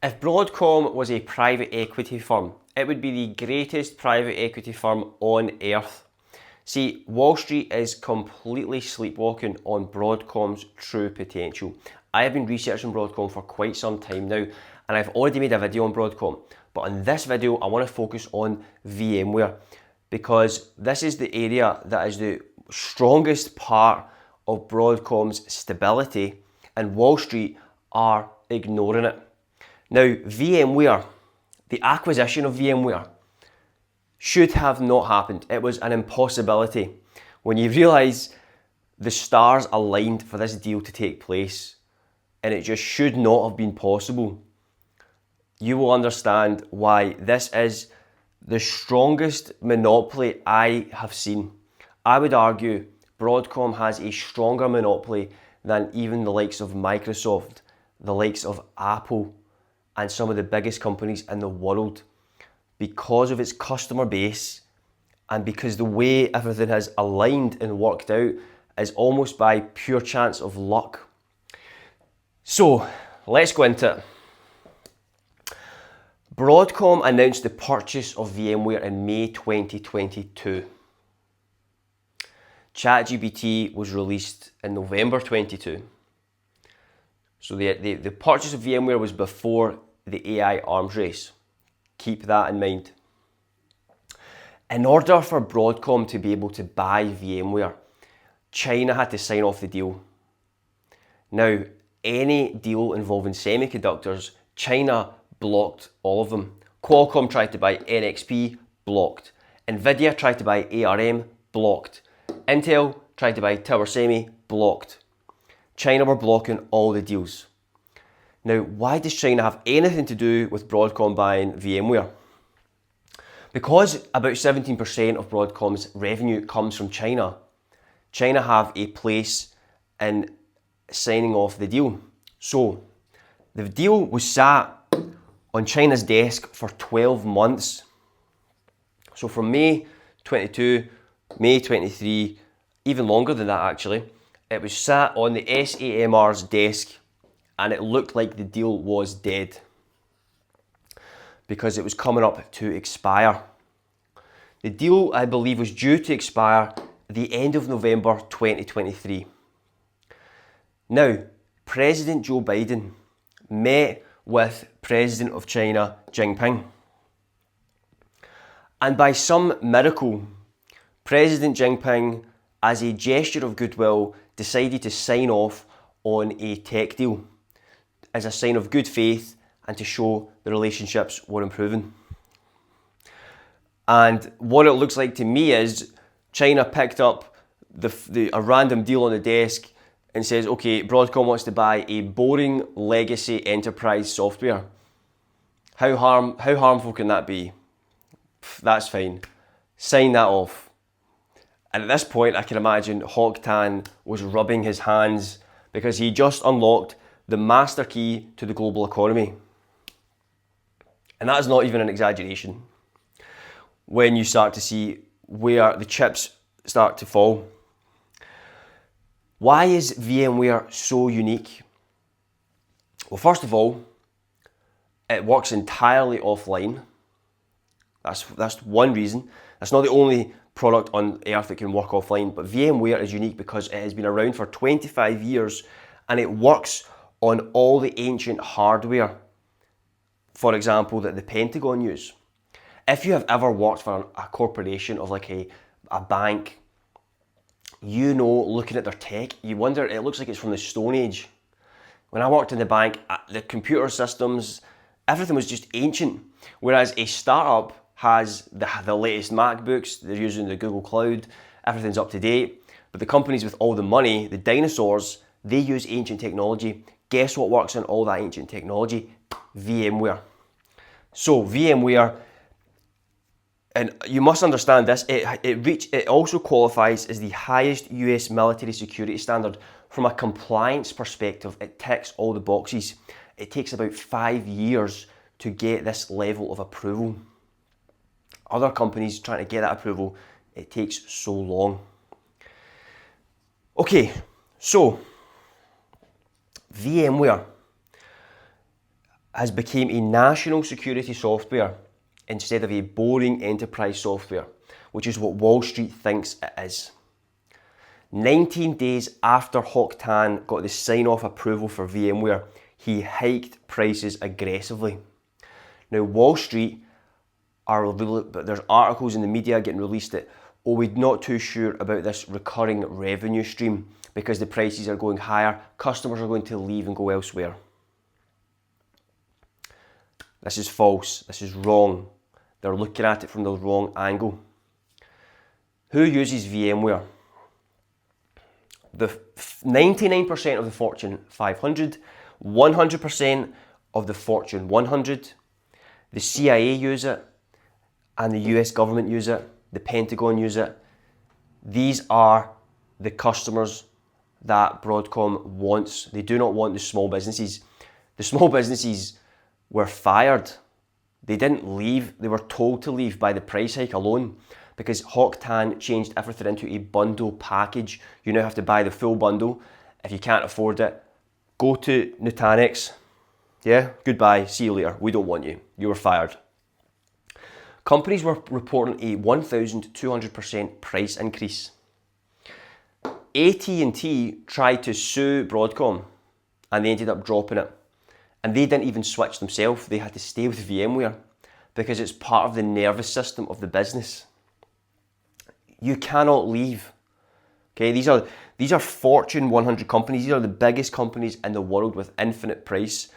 If Broadcom was a private equity firm, it would be the greatest private equity firm on earth. See, Wall Street is completely sleepwalking on Broadcom's true potential. I have been researching Broadcom for quite some time now, and I've already made a video on Broadcom. But in this video, I want to focus on VMware, because this is the area that is the strongest part of Broadcom's stability, and Wall Street are ignoring it. Now, VMware, the acquisition of VMware, should have not happened. It was an impossibility. When you realise the stars aligned for this deal to take place, and it just should not have been possible, you will understand why this is the strongest monopoly I have seen. I would argue Broadcom has a stronger monopoly than even the likes of Microsoft, the likes of Apple, and some of the biggest companies in the world, because of its customer base and because the way everything has aligned and worked out is almost by pure chance of luck. So let's go into it. Broadcom announced the purchase of VMware in May 2022. ChatGPT was released in November 22. So the purchase of VMware was before the AI arms race. Keep that in mind. In order for Broadcom to be able to buy VMware, China had to sign off the deal. Now, any deal involving semiconductors, China blocked all of them. Qualcomm tried to buy NXP, blocked. Nvidia tried to buy ARM, blocked. Intel tried to buy Tower Semi, blocked. China were blocking all the deals. Now, why does China have anything to do with Broadcom buying VMware? Because about 17% of Broadcom's revenue comes from China, China have a place in signing off the deal. So, the deal was sat on China's desk for 12 months. So from May 22, May 23, even longer than that actually, it was sat on the SAMR's desk, and it looked like the deal was dead because it was coming up to expire. The deal, I believe, was due to expire at the end of November 2023. Now, President Joe Biden met with President of China, Jinping. And by some miracle, President Jinping, as a gesture of goodwill, decided to sign off on a tech deal as a sign of good faith and to show the relationships were improving. And what it looks like to me is China picked up a random deal on the desk and says, okay, Broadcom wants to buy a boring legacy enterprise software. How harmful can that be? That's fine. Sign that off. And at this point, I can imagine Hock Tan was rubbing his hands because he just unlocked the master key to the global economy. And that is not even an exaggeration when you start to see where the chips start to fall. Why is VMware so unique? Well, first of all, it works entirely offline. That's one reason. That's not the only product on earth that can work offline, but VMware is unique because it has been around for 25 years and it works on all the ancient hardware, for example, that the Pentagon use. If you have ever worked for a corporation of like a bank, you know, looking at their tech, you wonder, it looks like it's from the Stone Age. When I worked in the bank, the computer systems, everything was just ancient. Whereas a startup has the latest MacBooks, they're using the Google Cloud, everything's up to date. But the companies with all the money, the dinosaurs, they use ancient technology. Guess what works on all that ancient technology? VMware. So VMware, and you must understand this, it also qualifies as the highest US military security standard. From a compliance perspective, it ticks all the boxes. It takes about 5 years to get this level of approval. Other companies trying to get that approval, it takes so long. Okay, so VMware. has become a national security software instead of a boring enterprise software, which is what Wall Street thinks it is. 19 days after Hock Tan got the sign-off approval for VMware, he hiked prices aggressively. Now Wall Street there's articles in the media getting released that, oh, we're not too sure about this recurring revenue stream because the prices are going higher, customers are going to leave and go elsewhere. This is false, this is wrong. They're looking at it from the wrong angle. Who uses VMware? The 99% of the Fortune 500, 100% of the Fortune 100, the CIA use it, and the US government use it, the Pentagon use it. These are the customers that Broadcom wants. They do not want the small businesses. The small businesses were fired. They didn't leave, they were told to leave by the price hike alone, because Hock Tan changed everything into a bundle package. You now have to buy the full bundle. If you can't afford it, go to Nutanix. Yeah, goodbye, see you later. We don't want you. You were fired. Companies were reporting a 1,200% price increase. AT&T tried to sue Broadcom and they ended up dropping it. And they didn't even switch themselves. They had to stay with VMware because it's part of the nervous system of the business. You cannot leave. Okay, these are Fortune 100 companies. These are the biggest companies in the world with infinite price,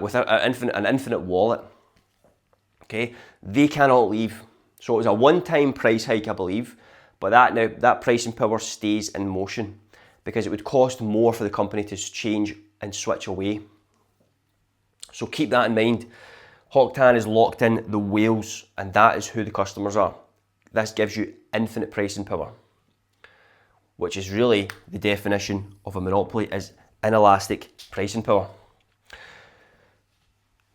with an infinite wallet. Okay, they cannot leave. So it was a one-time price hike, I believe, but that pricing power stays in motion because it would cost more for the company to change and switch away. So keep that in mind. Hock Tan is locked in the whales, and that is who the customers are. This gives you infinite pricing power, which is really the definition of a monopoly, is inelastic pricing power.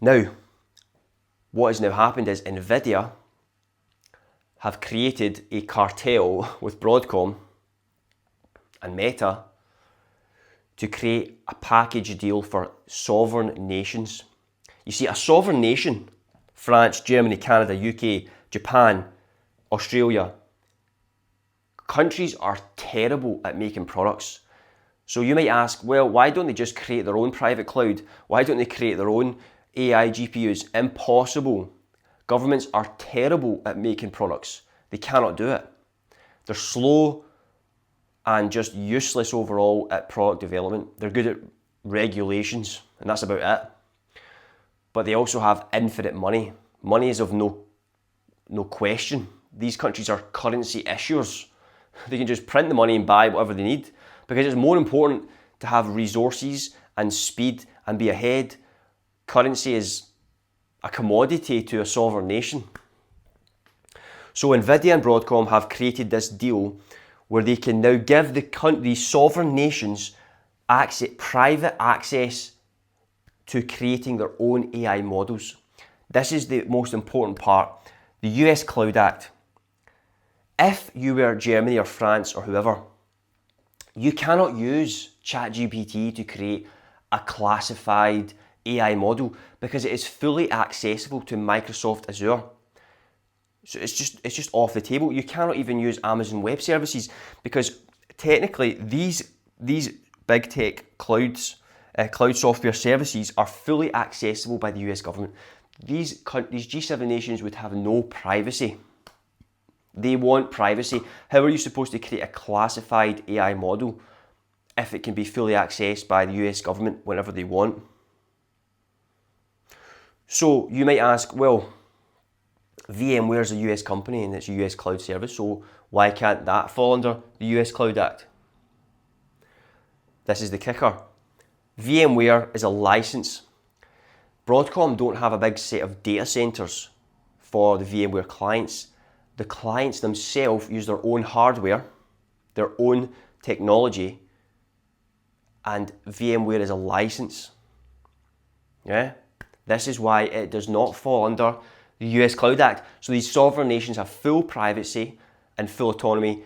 Now, what has now happened is Nvidia have created a cartel with Broadcom and Meta to create a package deal for sovereign nations. You see, a sovereign nation, France, Germany, Canada, UK, Japan, Australia, countries are terrible at making products. So you might ask, well, why don't they just create their own private cloud? Why don't they create their own AI GPUs? Impossible. Governments are terrible at making products. They cannot do it. They're slow and just useless overall at product development. They're good at regulations, and that's about it. But they also have infinite money. Money is of no question. These countries are currency issuers. They can just print the money and buy whatever they need, because it's more important to have resources and speed and be ahead. Currency is a commodity to a sovereign nation. So Nvidia and Broadcom have created this deal where they can now give the sovereign nations private access to creating their own AI models. This is the most important part. The US Cloud Act. If you were Germany or France or whoever, you cannot use ChatGPT to create a classified AI model because it is fully accessible to Microsoft Azure. So it's just off the table. You cannot even use Amazon Web Services because technically these big tech cloud software services are fully accessible by the US government. These G7 nations would have no privacy. They want privacy. How are you supposed to create a classified AI model if it can be fully accessed by the US government whenever they want? So you might ask, well, VMware is a US company and it's a US cloud service, so why can't that fall under the US Cloud Act? This is the kicker. VMware is a license. Broadcom don't have a big set of data centers for the VMware clients. The clients themselves use their own hardware, their own technology, and VMware is a license. Yeah? This is why it does not fall under the US Cloud Act. So these sovereign nations have full privacy and full autonomy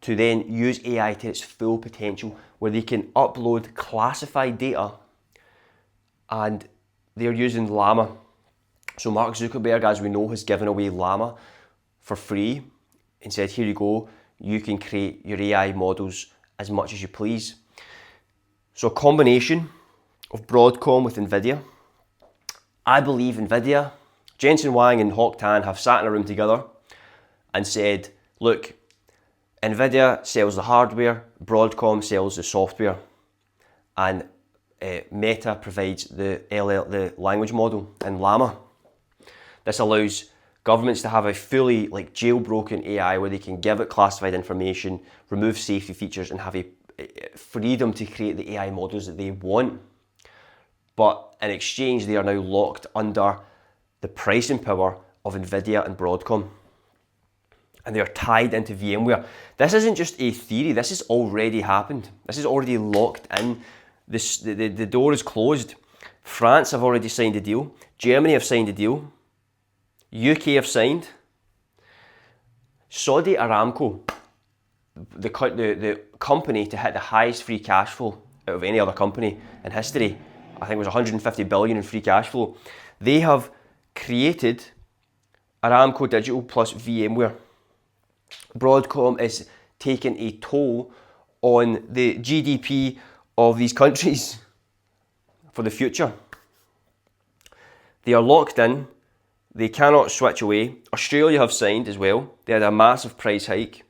to then use AI to its full potential, where they can upload classified data and they're using Llama. So Mark Zuckerberg, as we know, has given away Llama for free and said, here you go, you can create your AI models as much as you please. So a combination of Broadcom with Nvidia. I believe Nvidia, Jensen Huang and Hock Tan have sat in a room together and said, look, Nvidia sells the hardware, Broadcom sells the software, and Meta provides the language model and Llama. This allows governments to have a fully jailbroken AI where they can give it classified information, remove safety features, and have a freedom to create the AI models that they want. But in exchange, they are now locked under the pricing power of Nvidia and Broadcom. And they are tied into VMware. This isn't just a theory, this has already happened. This is already locked in. The door is closed. France have already signed a deal. Germany have signed a deal. UK have signed. Saudi Aramco, the company to hit the highest free cash flow out of any other company in history, I think it was 150 billion in free cash flow. They have created Aramco Digital plus VMware. Broadcom is taking a toll on the GDP of these countries for the future. They are locked in. They cannot switch away. Australia have signed as well. They had a massive price hike.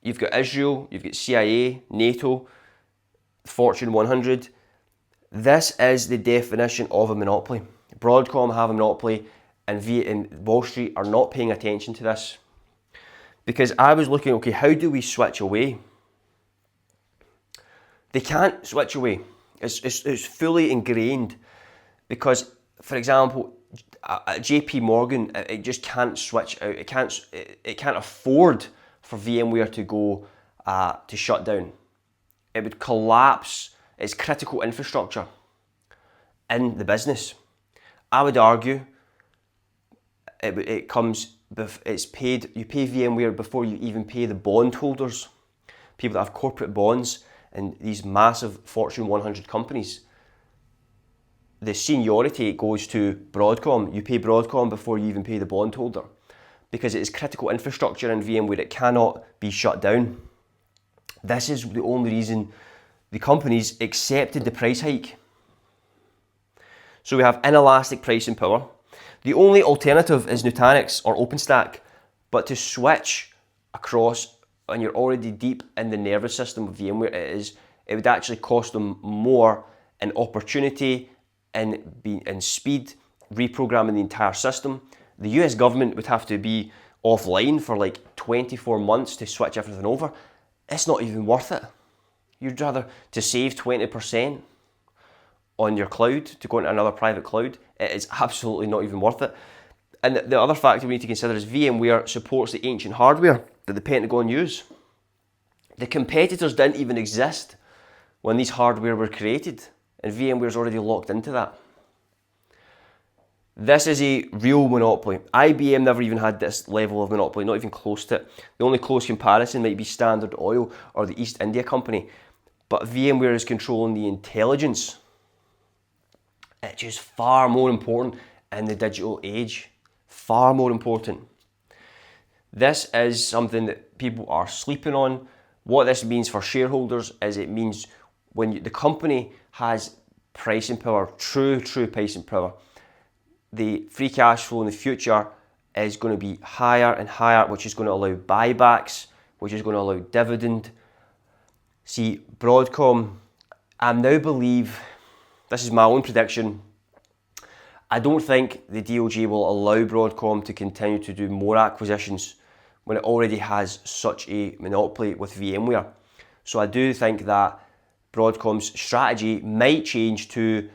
You've got Israel, you've got CIA, NATO, Fortune 100. This is the definition of a monopoly. Broadcom have a monopoly, and Wall Street are not paying attention to this. Because I was looking, okay, how do we switch away? They can't switch away. It's fully ingrained. Because, for example, JP Morgan, it just can't switch out. It can't afford for VMware to go to shut down. It would collapse its critical infrastructure in the business. I would argue it's paid. You pay VMware before you even pay the bondholders, people that have corporate bonds in these massive Fortune 100 companies. The seniority goes to Broadcom. You pay Broadcom before you even pay the bondholder, because it is critical infrastructure in VMware. It cannot be shut down. This is the only reason the companies accepted the price hike. So we have inelastic pricing power. The only alternative is Nutanix or OpenStack, but to switch across when you're already deep in the nervous system of VMware, it would actually cost them more in opportunity and speed, reprogramming the entire system. The US government would have to be offline for 24 months to switch everything over. It's not even worth it. You'd rather to save 20% on your cloud to go into another private cloud. It is absolutely not even worth it. And the other factor we need to consider is VMware supports the ancient hardware that the Pentagon use. The competitors didn't even exist when these hardware were created, and VMware is already locked into that. This is a real monopoly. IBM never even had this level of monopoly, not even close to it. The only close comparison might be Standard Oil or the East India Company. But VMware is controlling the intelligence. It's just far more important in the digital age. Far more important. This is something that people are sleeping on. What this means for shareholders is it means when the company has pricing power, true pricing power, the free cash flow in the future is going to be higher and higher, which is going to allow buybacks, which is going to allow dividend. See, Broadcom, I now believe, this is my own prediction, I don't think the DOJ will allow Broadcom to continue to do more acquisitions when it already has such a monopoly with VMware. So I do think that Broadcom's strategy might change to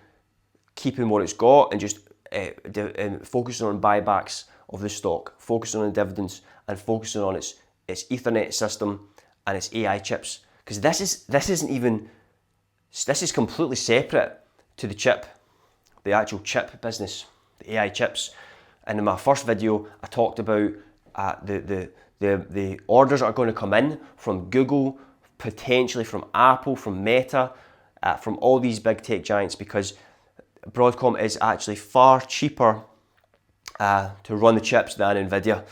keeping what it's got and just focusing on buybacks of the stock, focusing on dividends, and focusing on its Ethernet system and its AI chips. Because this is completely separate to the chip, the actual chip business, the AI chips. And in my first video, I talked about the orders that are going to come in from Google, potentially from Apple, from Meta, from all these big tech giants, because Broadcom is actually far cheaper to run the chips than Nvidia.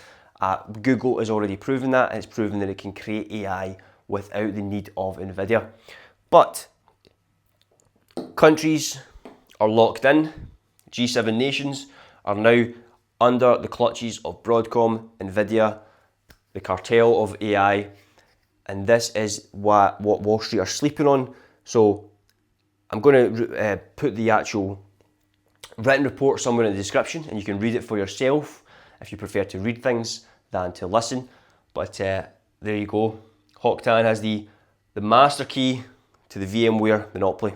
Google has already proven that, and it's proven that it can create AI without the need of Nvidia. But countries are locked in. G7 nations are now under the clutches of Broadcom, Nvidia, the cartel of AI, and this is what Wall Street are sleeping on. So I'm going to put the actual written report somewhere in the description, and you can read it for yourself if you prefer to read things than to listen. But there you go. Hock Tan has the master key to the VMware monopoly.